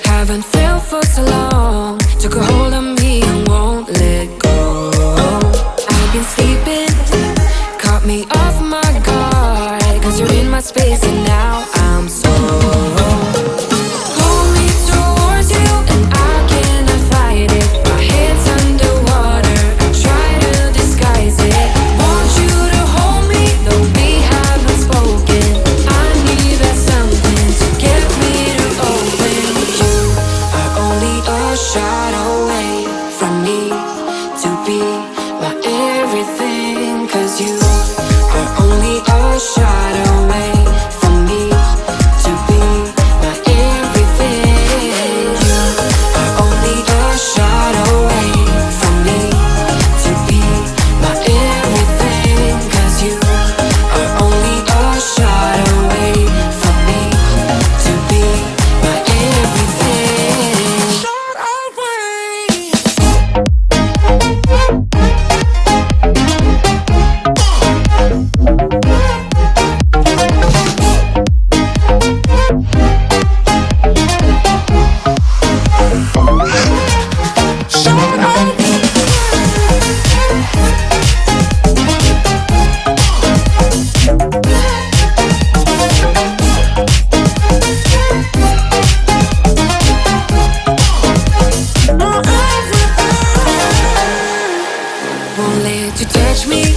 Haven't felt for so long. Took a hold of me and won't let go. I've been sleeping, caught me off my guard. Cause you're in my space and now I'm so. Pull me towards you and I cannot fight it. My head's underwater, I try to disguise it. Want you to hold me, though we haven't spoken. I need that something to get me to open. You are only a shot away from me to be my everything. Cause you are only a shot away from me to be my everything. You are only a shot away from me to be my everything. Cause you are only a shot away from me to be my everything. Shot away. Won't let you touch me,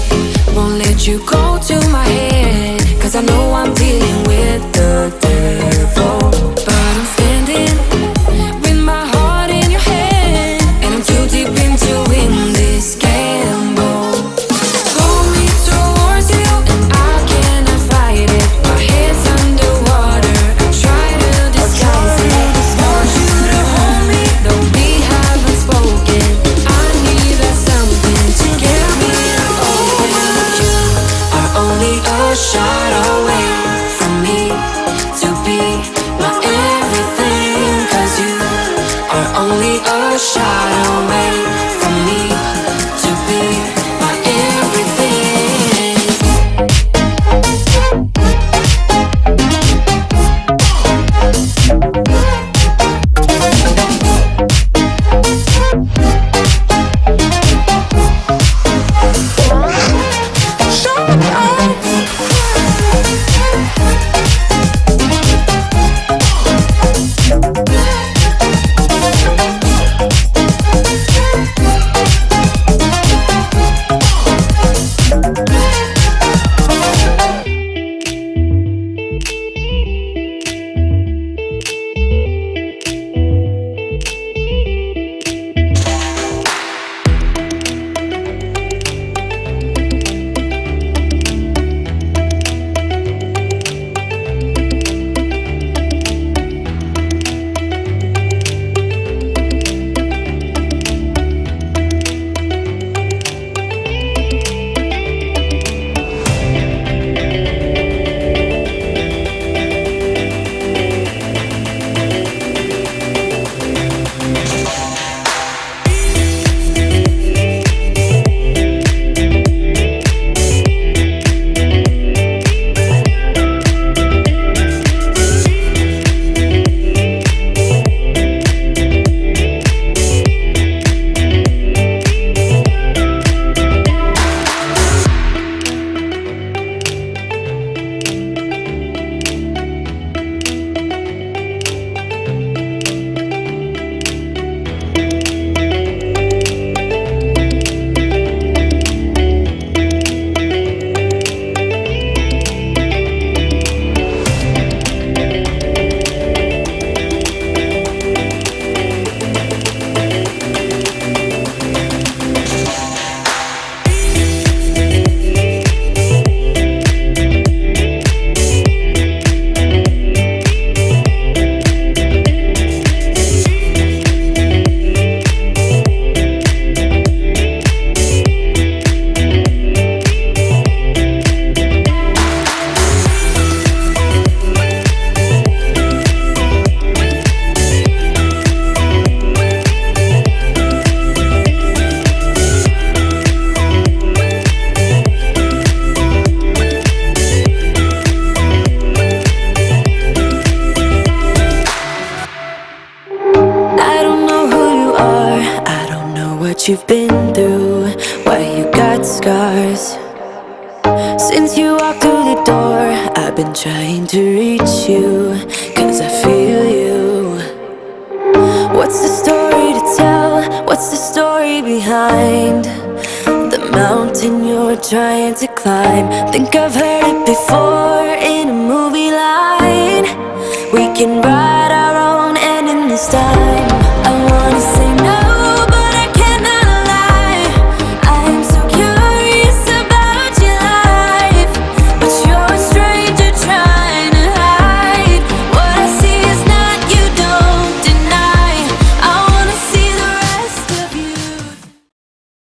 won't let you go to my head. Cause I know I'm dealing with the devil. But I'm standing with my heart in your hand, and I'm too deep into in this gamble. Pull me towards you and I cannot fight it. My head's underwater, I try to disguise it. Want you to hold me, though we haven't spoken. I need that something to get me to open. You are only a shot away from me to be my everything. Cause you are only a shot away from me to be my everything. what you've been through, why you got scars. Since you walked through the door, I've been trying to reach you, 'cause I feel you. What's the story to tell? What's the story behind the mountain you're trying to climb? Think I've heard it before in a movie line. We can write our own ending this time.